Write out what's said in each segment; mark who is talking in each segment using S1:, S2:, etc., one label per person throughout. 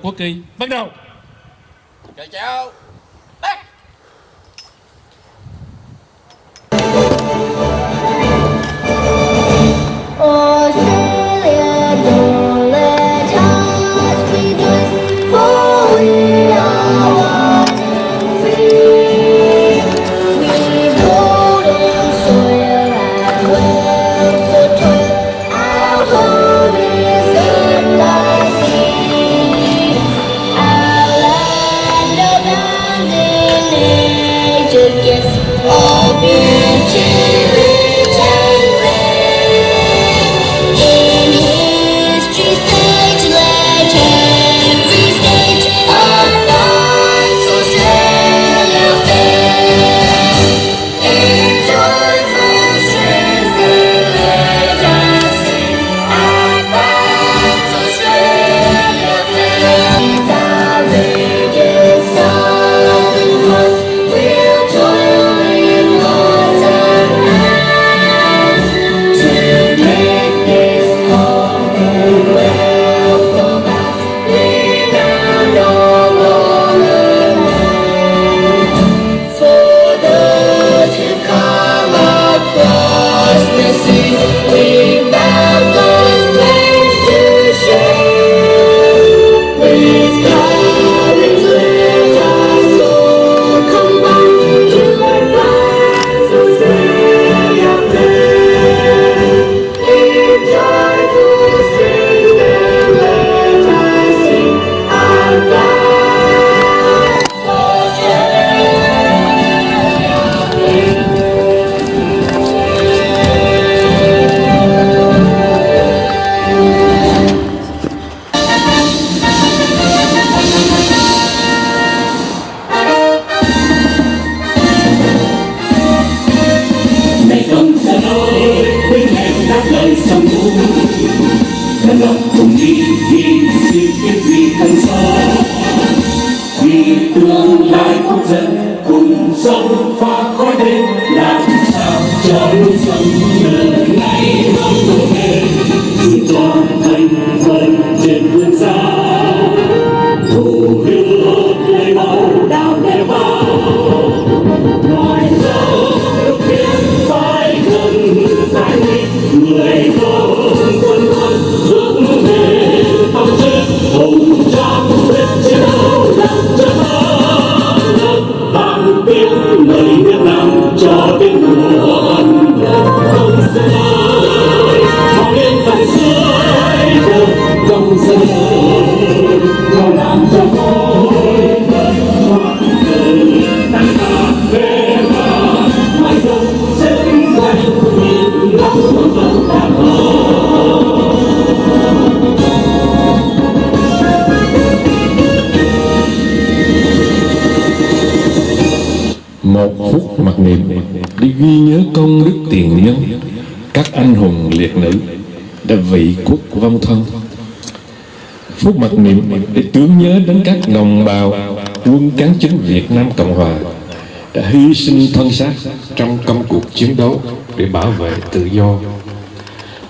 S1: quốc kỳ. Bắt đầu.
S2: Chào. Tắt.
S1: Một phút mặc niệm để ghi nhớ công đức tiền nhân, các anh hùng liệt nữ đã vị quốc vong thân. Phút mặc niệm để tưởng nhớ đến các đồng bào quân cán chính Việt Nam Cộng Hòa đã hy sinh thân xác trong công cuộc chiến đấu để bảo vệ tự do.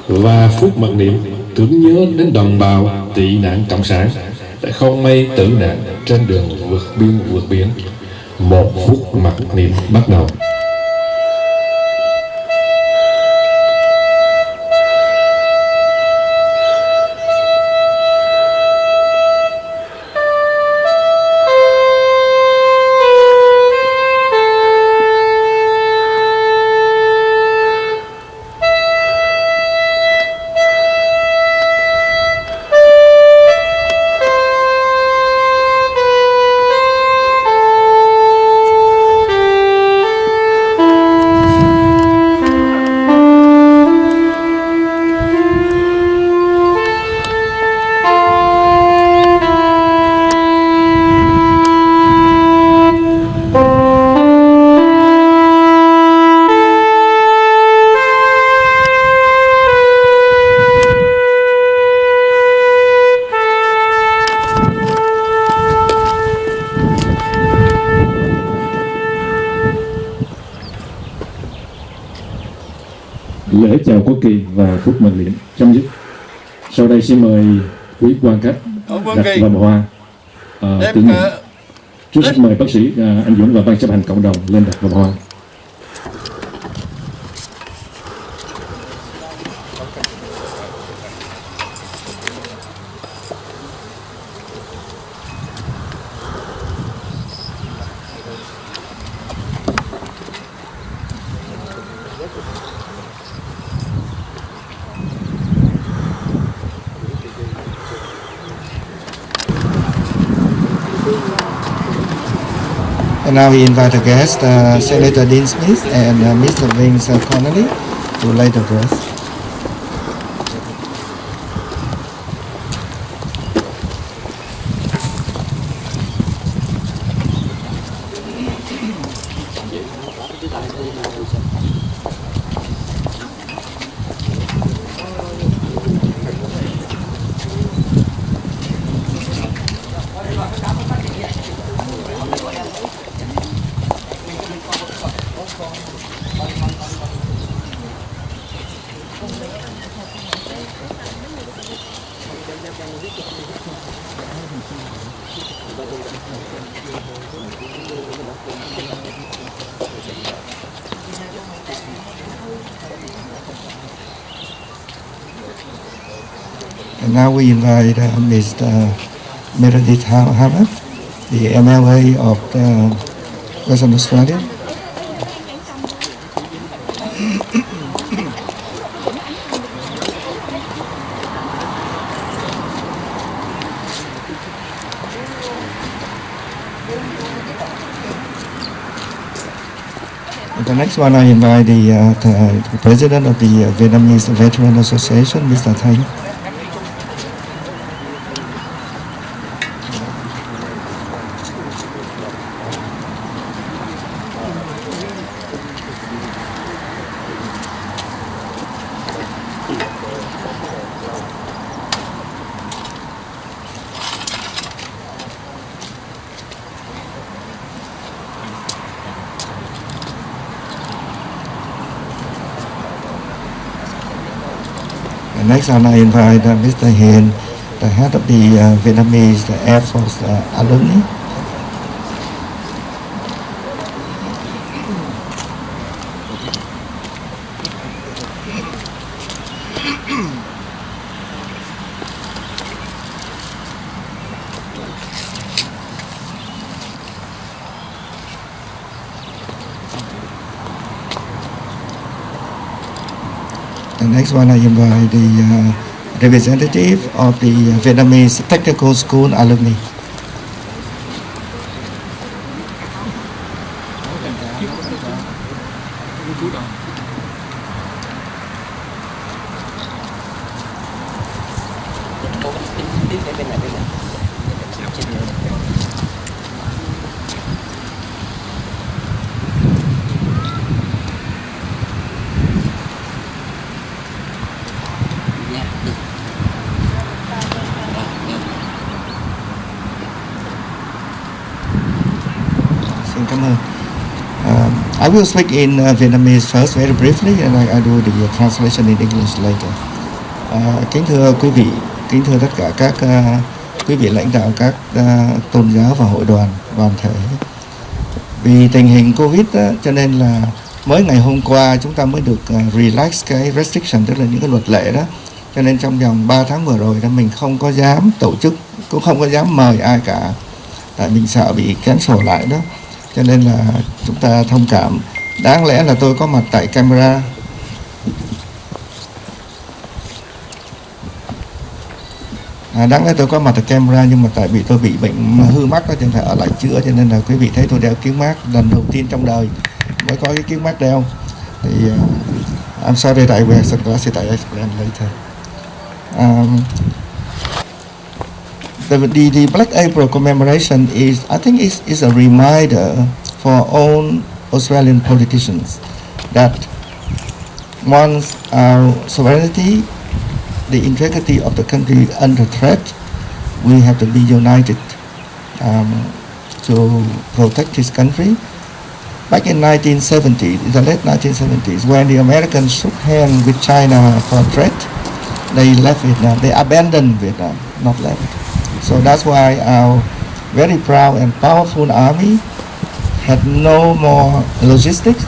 S1: Và phút mặc niệm tưởng nhớ đến đồng bào tị nạn cộng sản đã không may tử nạn trên đường vượt biên vượt biển. Một phút mặc niệm bắt đầu.
S3: Lễ chào quốc kỳ và phút mặc niệm chấm dứt. Sau đây xin mời quý quan khách đặt vòng hoa tưởng niệm. Trước hết mời bác sĩ anh Dũng và ban chấp hành cộng đồng lên đặt vòng hoa.
S4: And now we invite the guest, Senator Dean Smith and Mr. Vince Connolly to lay the address. And now we invite Mr. Meredith Hamad, the MLA of Western Australia. And the next one I invite the president of the Vietnamese Veteran Association, Mr. Tháng. Next on I invite Mr. Hiền, the head of the Vietnamese Air Force alumni. The next one I invite the representative of the Vietnamese Technical School alumni. Xin cảm ơn. I will speak in Vietnamese first, very briefly, and I do the translation in English later. Kính thưa quý vị, kính thưa tất cả các quý vị lãnh đạo các tôn giáo và hội đoàn thể. Vì tình hình Covid đó, cho nên là mới ngày hôm qua chúng ta mới được relax cái restriction, tức là những cái luật lệ đó. Cho nên trong vòng 3 tháng vừa rồi đó mình không có dám tổ chức, cũng không có dám mời ai cả, tại mình sợ bị cancel lại đó. Cho nên là chúng ta thông cảm. Đáng lẽ là tôi có mặt tại camera, đáng lẽ tôi có mặt tại camera, nhưng mà tại vì tôi bị bệnh hư mắt đó, cho nên phải ở lại chữa. Cho nên là quý vị thấy tôi đeo kính mát lần đầu tiên trong đời mới có cái kính mát đeo. Thì I'm sorry that I wear sunglasses, I explain later. The Black April commemoration I think is a reminder for all Australian politicians that once our sovereignty, the integrity of the country under threat, we have to be united to protect this country. Back in 1970s, in the late 1970s, when the Americans shook hands with China for threat, they left Vietnam. They abandoned Vietnam, not left. So that's why our very proud and powerful army, had no more logistics,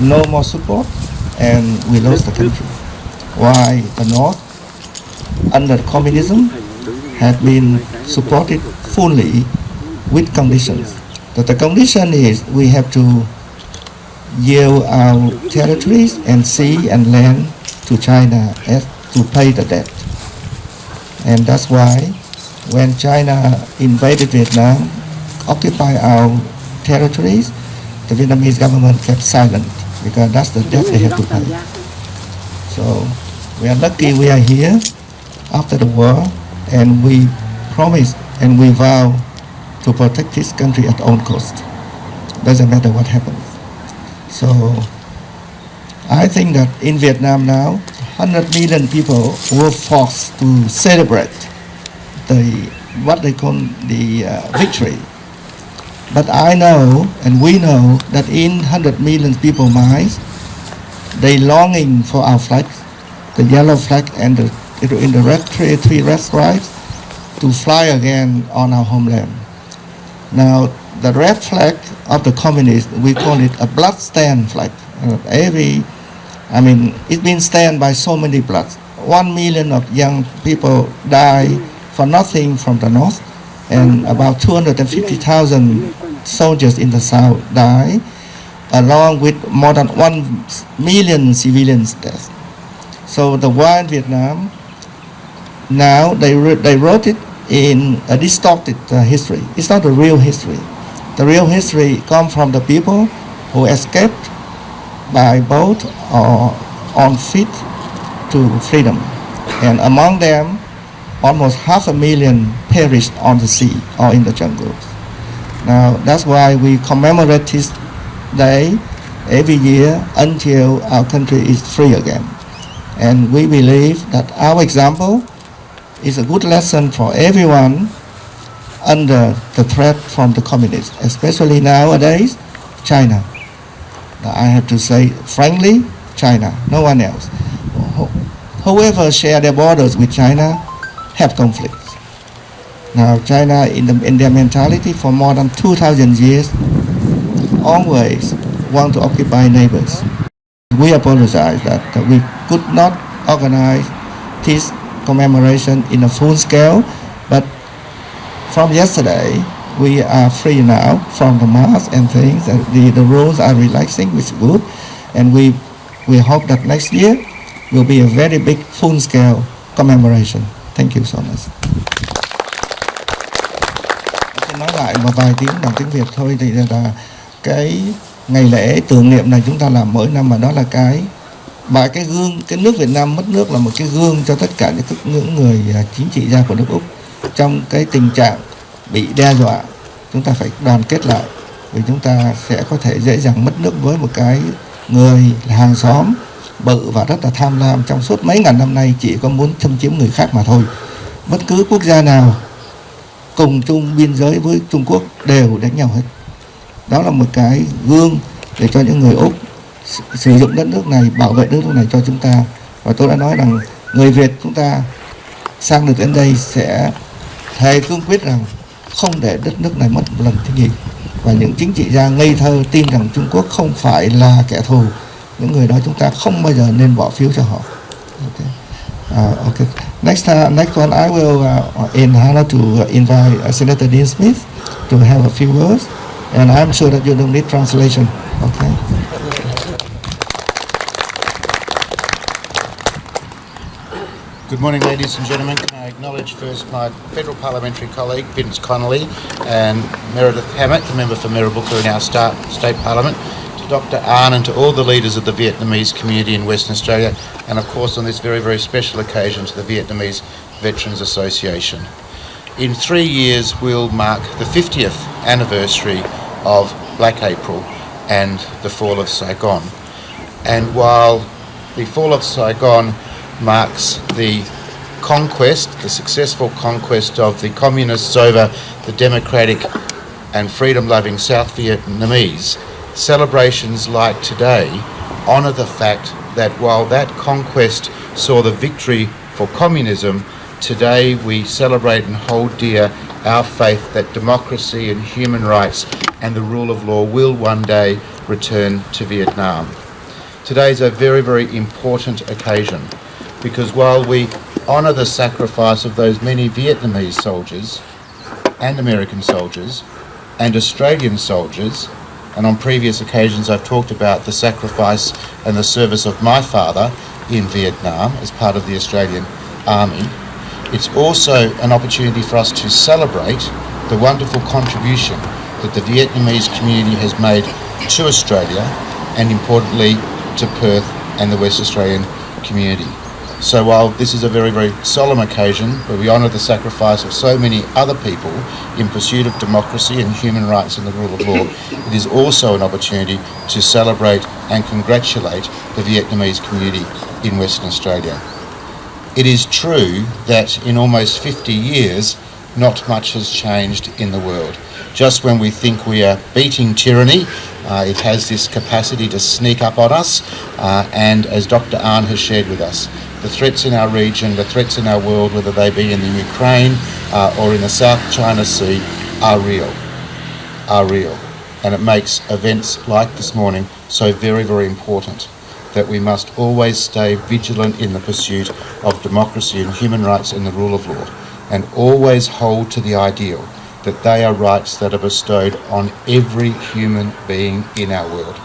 S4: no more support, and we lost the country. While the North, under communism, had been supported fully with conditions. But the condition is we have to yield our territories and sea and land to China as to pay the debt. And that's why when China invaded Vietnam, occupied our territories, the Vietnamese government kept silent because that's the debt they have to pay. So we are lucky we are here after the war, and we promise and we vow to protect this country at all cost. Doesn't matter what happens. So I think that in Vietnam now, 100 million people were forced to celebrate what they call the victory. But I know, and we know, that in 100 million people's minds, they longing for our flag, the yellow flag and in the red three red stripes, to fly again on our homeland. Now, the red flag of the communists, we call it a blood-stained flag. It's been stained by so many bloods. 1 million of young people die for nothing from the north, and about 250,000 soldiers in the south die, along with more than 1 million civilians deaths. So the war in Vietnam, now they wrote it in a distorted history. It's not the real history. The real history comes from the people who escaped by boat or on feet to freedom. And among them, almost 500,000 perished on the sea or in the jungles. Now, that's why we commemorate this day every year until our country is free again. And we believe that our example is a good lesson for everyone under the threat from the communists, especially nowadays, China. Now, I have to say, frankly, China, no one else. Whoever share their borders with China have conflicts. Now, China, in their mentality for more than 2,000 years, always want to occupy neighbors. We apologize that we could not organize this commemoration in a full scale, but from yesterday, we are free now from the mask and things. The rules are relaxing, which is good, and we hope that next year will be a very big full-scale commemoration. Thank you so much. Tôi nói lại một vài tiếng bằng tiếng Việt thôi, thì là cái ngày lễ tưởng niệm này chúng ta làm mỗi năm, mà đó là cái gương, cái nước Việt Nam mất nước là một cái gương cho tất cả những người chính trị gia của nước Úc. Trong cái tình trạng bị đe dọa, chúng ta phải đoàn kết lại, vì chúng ta sẽ có thể dễ dàng mất nước với một cái người hàng xóm bự và rất là tham lam trong suốt mấy ngàn năm nay, chỉ có muốn xâm chiếm người khác mà thôi. Bất cứ quốc gia nào cùng chung biên giới với Trung Quốc đều đánh nhau hết. Đó là một cái gương để cho những người Úc sử dụng đất nước này, bảo vệ đất nước này cho chúng ta. Và tôi đã nói rằng người Việt chúng ta sang được đến đây sẽ thề cương quyết rằng không để đất nước này mất một lần thứ nhì. Và những chính trị gia ngây thơ tin rằng Trung Quốc không phải là kẻ thù, những người đó chúng ta không bao giờ nên bỏ phiếu cho họ. Okay. Next one, I will in honor to invite Senator Dean Smith to have a few words, and I'm sure that you don't need translation. Okay.
S2: Good morning, ladies and gentlemen. Can I acknowledge first my federal parliamentary colleague, Vince Connolly, and Meredith Hammett, the member for Mirrabooka in our state parliament, to Dr. An and to all the leaders of the Vietnamese community in Western Australia, and of course on this very, very special occasion to the Vietnamese Veterans Association. In 3 years, we'll mark the 50th anniversary of Black April and the fall of Saigon. And while the fall of Saigon marks the conquest, the successful conquest of the communists over the democratic and freedom-loving South Vietnamese, celebrations like today honour the fact that while that conquest saw the victory for communism, today we celebrate and hold dear our faith that democracy and human rights and the rule of law will one day return to Vietnam. Today is a very, very important occasion because while we honour the sacrifice of those many Vietnamese soldiers and American soldiers and Australian soldiers, and on previous occasions I've talked about the sacrifice and the service of my father in Vietnam as part of the Australian Army, it's also an opportunity for us to celebrate the wonderful contribution that the Vietnamese community has made to Australia and importantly to Perth and the West Australian community. So while this is a very, very solemn occasion where we honour the sacrifice of so many other people in pursuit of democracy and human rights and the rule of law, it is also an opportunity to celebrate and congratulate the Vietnamese community in Western Australia. It is true that in almost 50 years, not much has changed in the world. Just when we think we are beating tyranny, it has this capacity to sneak up on us, and as Dr. Ahn has shared with us, the threats in our region, the threats in our world, whether they be in the Ukraine or in the South China Sea, are real. And it makes events like this morning so very, very important that we must always stay vigilant in the pursuit of democracy and human rights and the rule of law, and always hold to the ideal that they are rights that are bestowed on every human being in our world,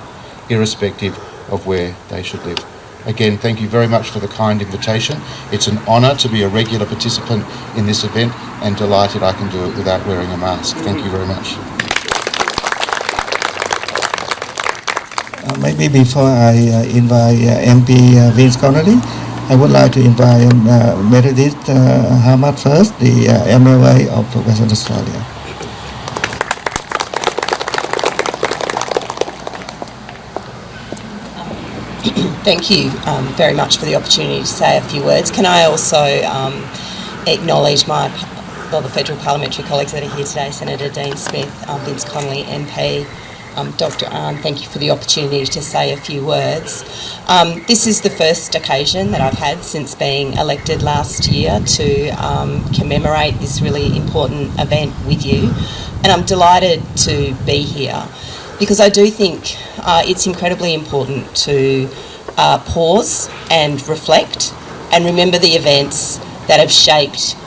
S2: irrespective of where they should live. Again, thank you very much for the kind invitation. It's an honour to be a regular participant in this event and delighted I can do it without wearing a mask. Thank you very much.
S4: Maybe before I invite MP Vince Connolly, I would like to invite Meredith Hamad first, the MLA of Western Australia.
S5: Thank you very much for the opportunity to say a few words. Can I also acknowledge the federal parliamentary colleagues that are here today, Senator Dean Smith, Vince Connolly MP, Dr. Ahn, thank you for the opportunity to say a few words. This is the first occasion that I've had since being elected last year to commemorate this really important event with you, and I'm delighted to be here because I do think it's incredibly important to pause and reflect and remember the events that have shaped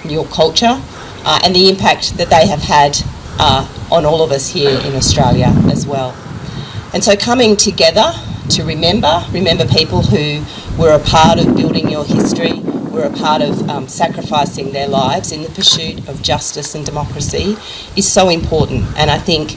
S5: your culture, and the impact that they have had on all of us here in Australia as well. And so coming together to remember people who were a part of building your history, were a part of sacrificing their lives in the pursuit of justice and democracy is so important. And I think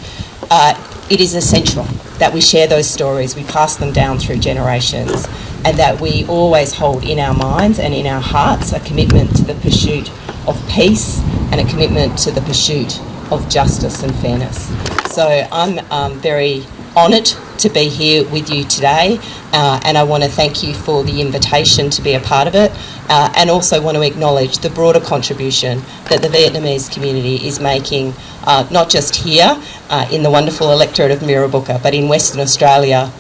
S5: it is essential that we share those stories, we pass them down through generations, and that we always hold in our minds and in our hearts a commitment to the pursuit of peace and a commitment to the pursuit of justice and fairness. So I'm very honoured to be here with you today, and I want to thank you for the invitation to be a part of it, and also want to acknowledge the broader contribution that the Vietnamese community is making, not just here in the wonderful electorate of Mirrabooka, but in Western Australia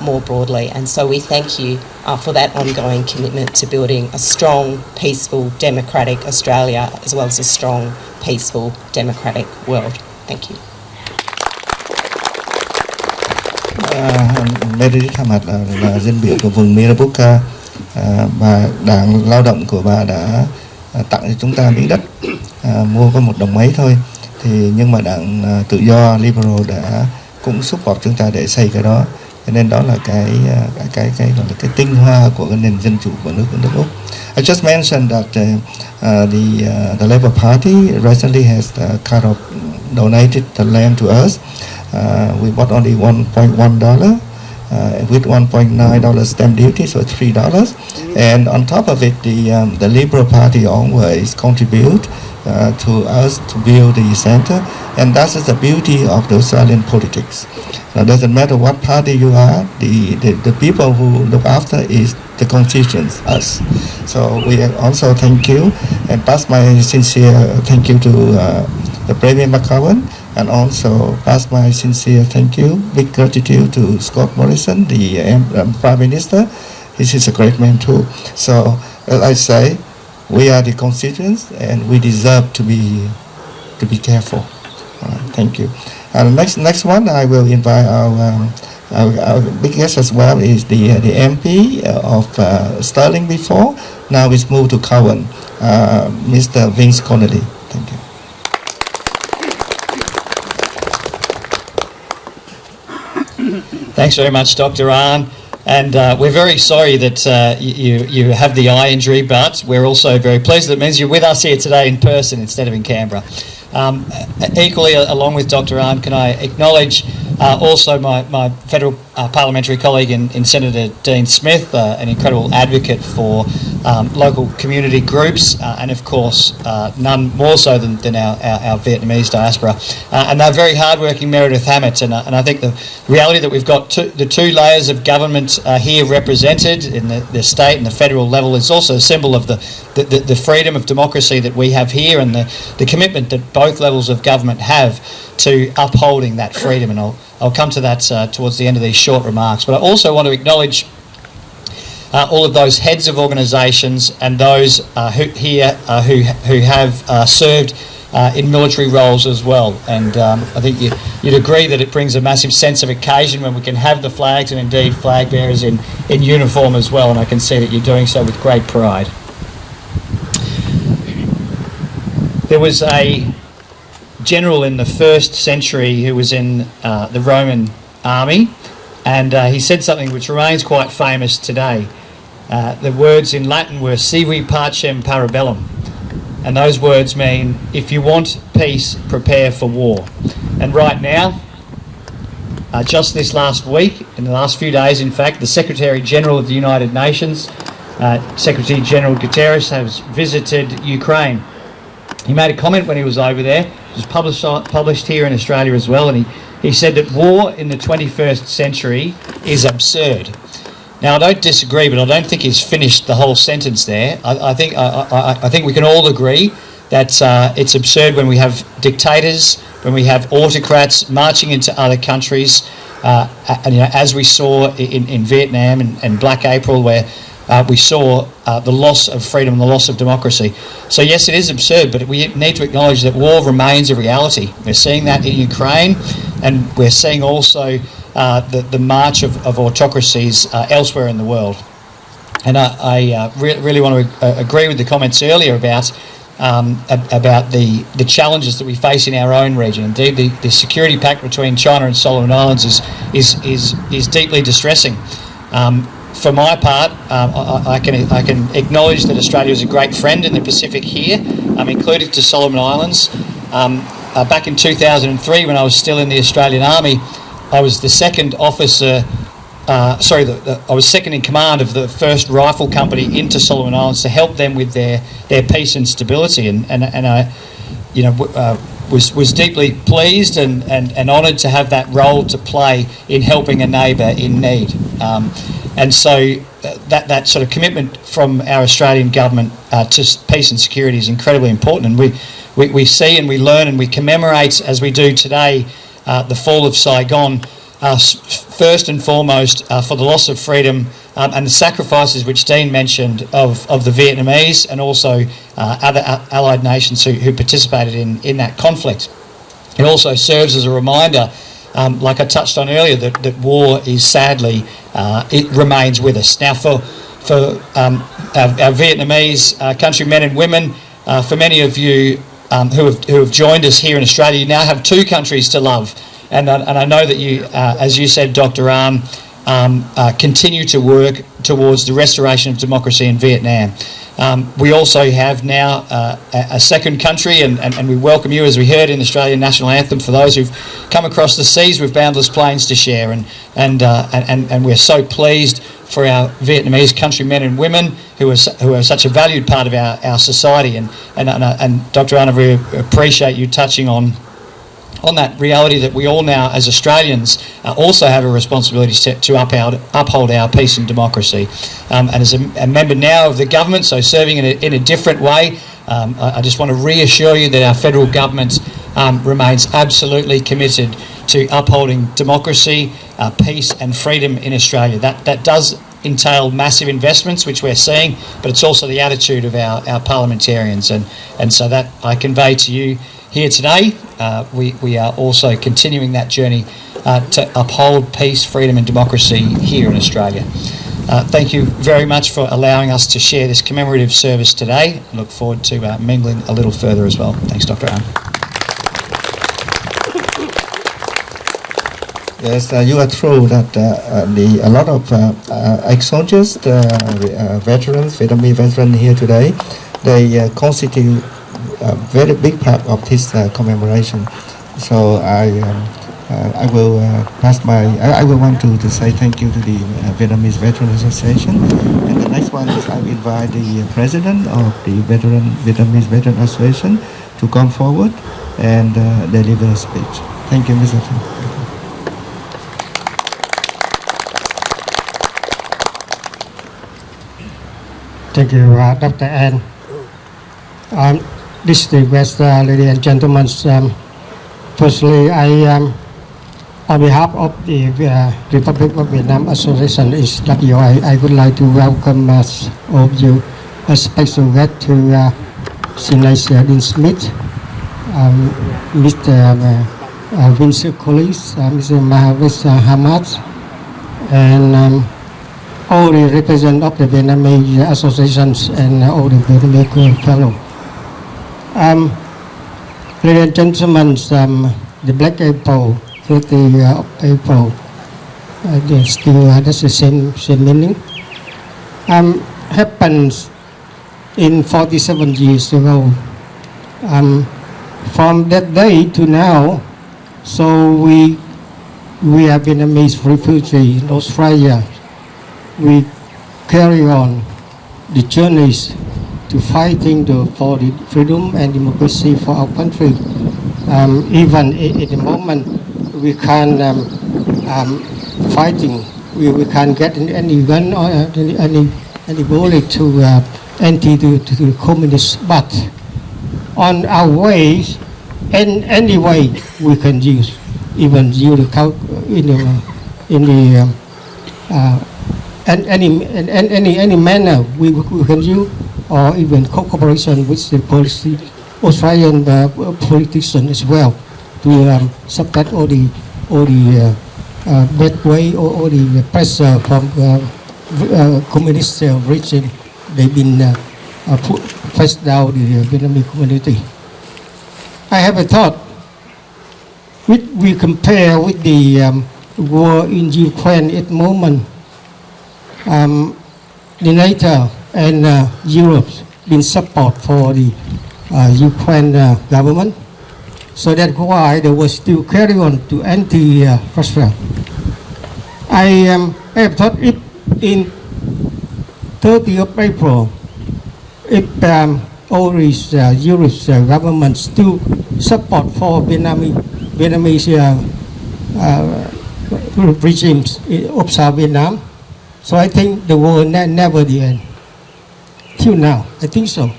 S5: more broadly. And so we thank you for that ongoing commitment to building a strong, peaceful, democratic Australia, as well as a strong, peaceful, democratic world. Thank you.
S4: Meredith Hamad là dân biểu của vùng Mirrabooka, và đảng lao động của bà đã tặng cho chúng ta miếng đất, mua có 1 đồng mấy thôi, nhưng mà đảng tự do Liberal đã cũng support chúng ta để xây cái đó. Cho nên đó là cái tinh hoa của cái nền dân chủ của nước Úc. I just mentioned that the Labour Party recently has kind of donated the land to us. We bought only $1.1 with $1.9 stamp duty, so $3. And on top of it, the Liberal Party always contribute to us to build the centre, and that is the beauty of the Australian politics. It doesn't matter what party you are, the people who look after is the constituents, us. So we also thank you and pass my sincere thank you to the Premier McGowan, and also pass my sincere thank you, big gratitude to Scott Morrison, the Prime Minister. he's a great man too. So as I say, we are the constituents and we deserve to be careful. Thank you. Next one, I will invite our big guest as well is the MP of Stirling before. Now it's moved to Cowan, Mr. Vince Connolly. Thank you.
S6: Thanks very much, Dr. Ahn. And we're very sorry that you have the eye injury, but we're also very pleased that it means you're with us here today in person instead of in Canberra. Equally, along with Dr. Ahn, can I acknowledge also my federal parliamentary colleague in Senator Dean Smith, an incredible advocate for local community groups, and of course none more so than our Vietnamese diaspora. And they're very hardworking, Meredith Hammett, and I think the reality that we've got the two layers of government here represented in the state and the federal level is also a symbol of the freedom of democracy that we have here, and the commitment that both levels of government have to upholding that freedom. And I'll come to that towards the end of these short remarks. But I also want to acknowledge all of those heads of organisations and those who have served in military roles as well. And I think you'd agree that it brings a massive sense of occasion when we can have the flags and indeed flag bearers in uniform as well. And I can see that you're doing so with great pride. There was a general in the 1st century who was in the Roman army, and he said something which remains quite famous today. The words in Latin were "sivi pacem parabellum," and those words mean, if you want peace, prepare for war. And right now, just this last week, in the last few days in fact, the Secretary General of the United Nations, Secretary General Guterres, has visited Ukraine. He made a comment when he was over there. It was published here in Australia as well, and he said that war in the 21st century is absurd. Now, I don't disagree, but I don't think he's finished the whole sentence there. I think we can all agree that it's absurd when we have dictators, when we have autocrats marching into other countries, and as we saw in Vietnam and Black April, where we saw the loss of freedom and the loss of democracy. So yes, it is absurd, but we need to acknowledge that war remains a reality. We're seeing that in Ukraine, and we're seeing also the march of autocracies elsewhere in the world. And I really want to agree with the comments earlier about the challenges that we face in our own region. Indeed, the security pact between China and Solomon Islands is deeply distressing. For my part, I can acknowledge that Australia is a great friend in the Pacific here, including to Solomon Islands. Back in 2003, when I was still in the Australian Army, I was the second officer. I was second in command of the 1st rifle company into Solomon Islands to help them with their peace and stability, and I, was deeply pleased and honoured to have that role to play in helping a neighbour in need. And so that sort of commitment from our Australian government to peace and security is incredibly important. And we see and we learn and we commemorate, as we do today, the fall of Saigon, first and foremost for the loss of freedom and the sacrifices which Dean mentioned of the Vietnamese and also other allied nations who participated in that conflict. It also serves as a reminder, like I touched on earlier, that war is sadly, it remains with us. Now for our Vietnamese countrymen and women, for many of you who have joined us here in Australia, you now have 2 countries to love. And I know that you, as you said, Dr. Ahn, continue to work towards the restoration of democracy in Vietnam. We also have now a second country, and we welcome you, as we heard in the Australian National Anthem, for those who've come across the seas with boundless plains to share. And we're so pleased for our Vietnamese countrymen and women who are such a valued part of our society. And Dr. Ahn, I really appreciate you touching on that reality that we all now, as Australians, also have a responsibility to uphold our peace and democracy. And as a member now of the government, so serving in a different way, I just want to reassure you that our federal government remains absolutely committed to upholding democracy, peace and freedom in Australia. That does entailed massive investments, which we're seeing, but it's also the attitude of our parliamentarians, and so that I convey to you here today. We are also continuing that journey to uphold peace, freedom and democracy here in Australia. Thank you very much for allowing us to share this commemorative service today. I look forward to mingling a little further as well. Thanks, Dr. Arm.
S4: Yes, you are true that a lot of ex-soldiers, veterans, Vietnamese veterans here today, they constitute a very big part of this commemoration. So I will I will want to say thank you to the Vietnamese Veteran Association. And the next one is I will invite the president of the Vietnamese Veteran Association to come forward and deliver a speech. Thank you, Mr. Chair.
S7: Thank you, Dr. Ann. Distinguished ladies and gentlemen, firstly, on behalf of the Republic of Vietnam Association SWI, I would like to welcome all of you, a special guest to Senator Dean Smith, Mr. Vincent Collins, Mr. Mahavis Hamad, and all the representatives of the Vietnamese associations and all the Vietnamese fellows. Ladies and gentlemen, the Black April, 30 of April, that's the same meaning. Happens in 47 years ago. From that day to now, so we are Vietnamese refugees in Australia. We carry on the journeys to fighting for the freedom and democracy for our country. Even at the moment, we can't fighting. We can't get any gun or any bullet to anti to the communists. But on our way, and any way we can use, even use any manner we can use, or even cooperation with the Australian politicians as well, to support all the bad way or all the pressure from communist regime. They've been pressed down the Vietnamese community. I have a thought. We compare with the war in Ukraine at the moment. The NATO and Europe been support for the Ukraine government, so that's why they will still carry on to anti-Russia. I have thought if in 30th of April, if all these Europe's government still support for Vietnamese regimes of South Vietnam, so I think the war never the end. Till now, I think so.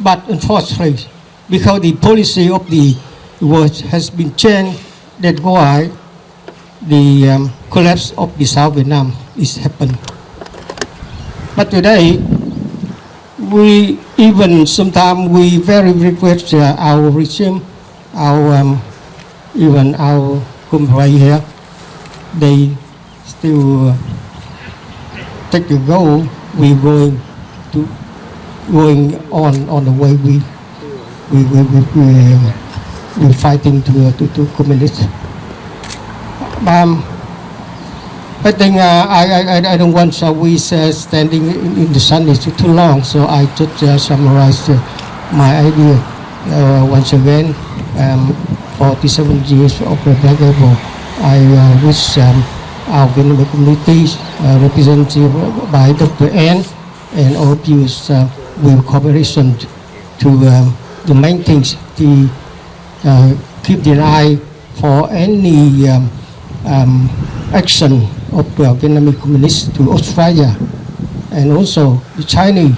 S7: But unfortunately, because the policy of the world has been changed, that's why the collapse of the South Vietnam is happened. But today, we even sometimes we very regret our regime, our even our country here. They still take the goal. We going on the way we fighting to communists. I think I don't want we standing in the sun is too long, so I just summarize my idea once again. 47 years of the Black April. I wish our Vietnamese communities represented by Dr. Ann and all of you with cooperation to the main things, to keep an eye for any action of the Vietnamese communists to Australia, and also the China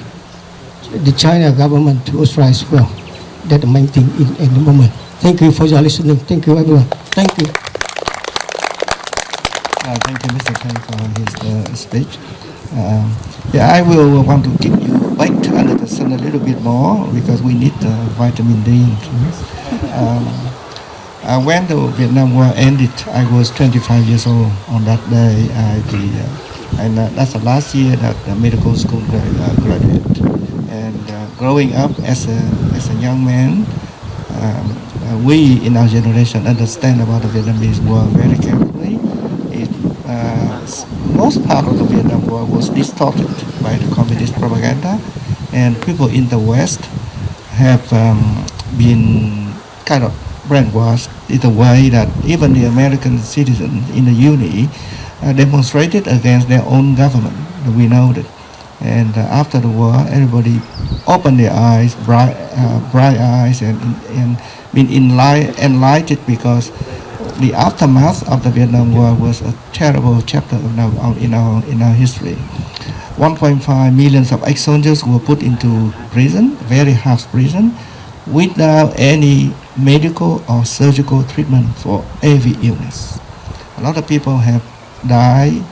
S7: government to Australia as well. That's the main thing in the moment. Thank you for your listening. Thank you, everyone. Thank you.
S4: Thank you, Mr. Chen, for his speech. I will want to keep you baked under the sun a little bit more because we need vitamin D. When the Vietnam War ended, I was 25 years old. On that day, and that's the last year that the medical school graduated. And growing up as a young man, we in our generation understand about the Vietnamese War very carefully. Most part of the Vietnam War was distorted by the communist propaganda, and people in the West have been kind of brainwashed in the way that even the American citizens in the Uni demonstrated against their own government. We know that. And after the war, everybody opened their eyes, bright eyes, and been enlightened because the aftermath of the Vietnam War was a terrible chapter in our history. 1.5 million of ex-soldiers were put into prison, very harsh prison, without any medical or surgical treatment for every illness. A lot of people have died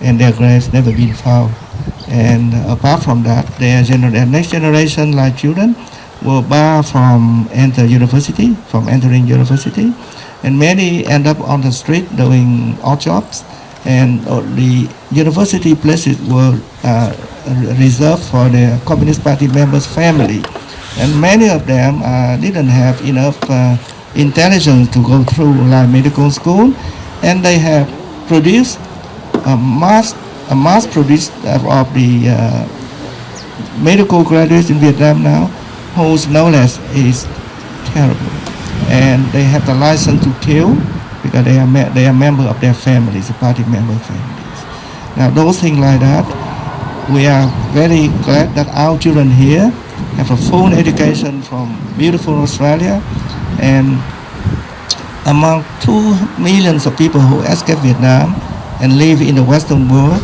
S4: and their graves never been found. And apart from that, their next generation, like children, were barred from entering university, and many end up on the street doing odd jobs. And the university places were reserved for the Communist Party members' family, and many of them didn't have enough intelligence to go through like medical school, and they have produced a mass produce of the medical graduates in Vietnam now, whose knowledge is terrible, and they have the license to kill because they are member of their families, the party member families. Now those things like that, we are very glad that our children here have a full education from beautiful Australia, and among 2 million of people who escaped Vietnam and live in the Western world,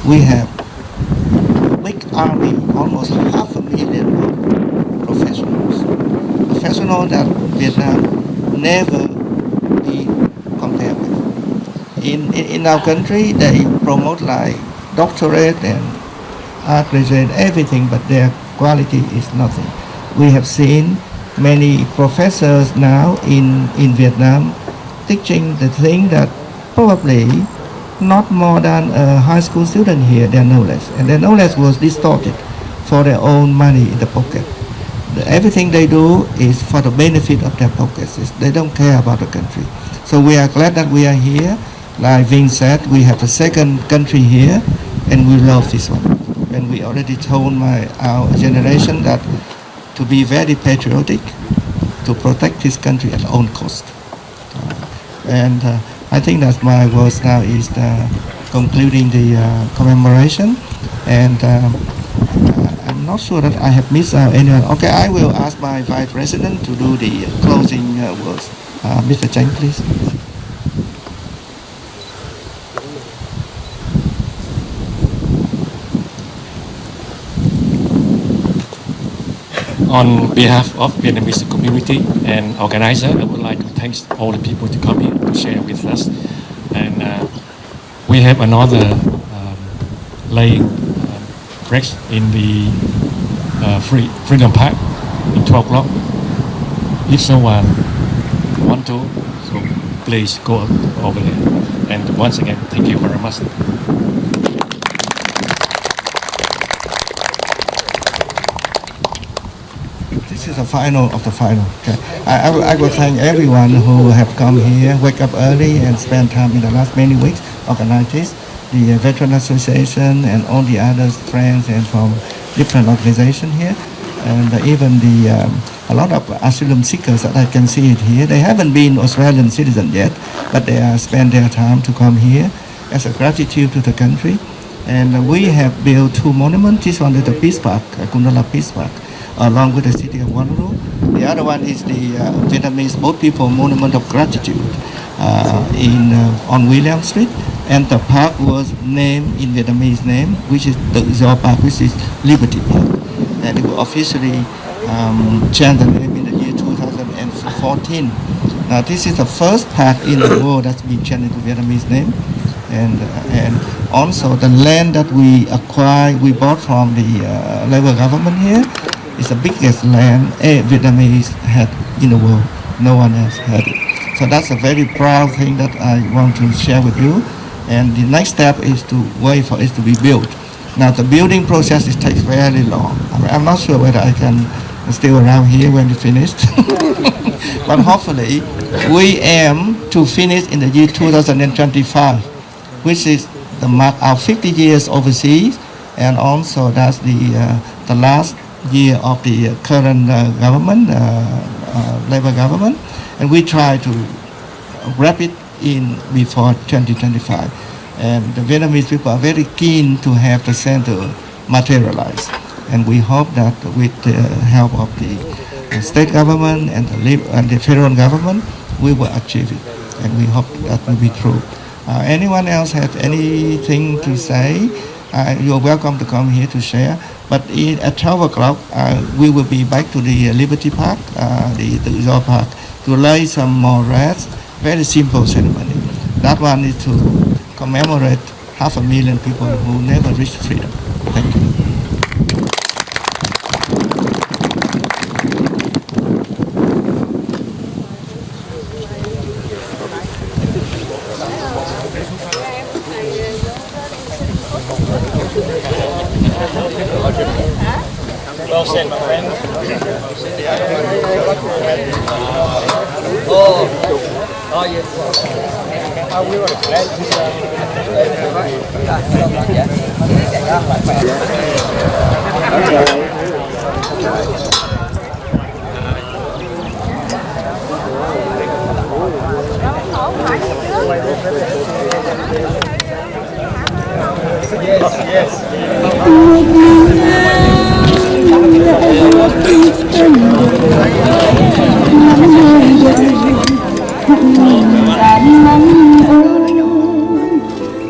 S4: we have a big army, almost 500,000 professionals that Vietnam never be compared with. In our country, they promote like doctorate and art graduate, everything, but their quality is nothing. We have seen many professors now in Vietnam teaching the thing that probably not more than a high school student here, their knowledge. And their knowledge was distorted for their own money in the pocket. Everything they do is for the benefit of their pockets. They don't care about the country. So we are glad that we are here. Like Vin said, we have a second country here, and we love this one. And we already told our generation that to be very patriotic, to protect this country at own cost. I think that my words now is concluding the commemoration, and I'm not sure that I have missed out anyone. Okay, I will ask my Vice President to do the closing words. Mr. Cheng, please.
S1: On behalf of Vietnamese community and organizer, I would like to thank all the people to come here to share with us. And we have another laying bricks in the Freedom Park in 12 o'clock. If someone want to, so please go over there. And once again, thank you very much.
S4: This is the final of the final. Okay. I will thank everyone who have come here, wake up early and spend time in the last many weeks, organize this, the Veteran Association and all the other friends and from different organizations here, and even a lot of asylum seekers that I can see it here. They haven't been Australian citizens yet, but they are spend their time to come here as a gratitude to the country. And we have built 2 monuments. This one is the Peace Park, Koondoola Park, along with the city of Wanneroo. The other one is the Vietnamese Boat People Monument of Gratitude on William Street. And the park was named in Vietnamese name, which is Tự Do Park, which is Liberty Park. And it will officially change the name in the year 2014. Now this is the first park in the world that's been changed into Vietnamese name. And Also, the land that we acquired, we bought from the Labour government here, is the biggest land Vietnamese had in the world. No one else had it. So that's a very proud thing that I want to share with you. And the next step is to wait for it to be built. Now, the building process takes very long. I'm not sure whether I can stay around here when it's finished. But hopefully, we aim to finish in the year 2025, which is the mark of 50 years overseas, and also that's the last year of the current government, Labour government, and we try to wrap it in before 2025. And the Vietnamese people are very keen to have the center materialize, and we hope that with the help of the state government and the federal government, we will achieve it, and we hope that will be true. Anyone else have anything to say? You're welcome to come here to share. But at 12 o'clock, we will be back to the Liberty Park, the Tự Do Park, to lay some more rest. Very simple ceremony. That one is to commemorate 500,000 people who never reached freedom. Thank you.
S6: Well said, my friend.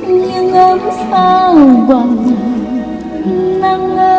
S8: Nhưng ấm sao bằng nắng ơi.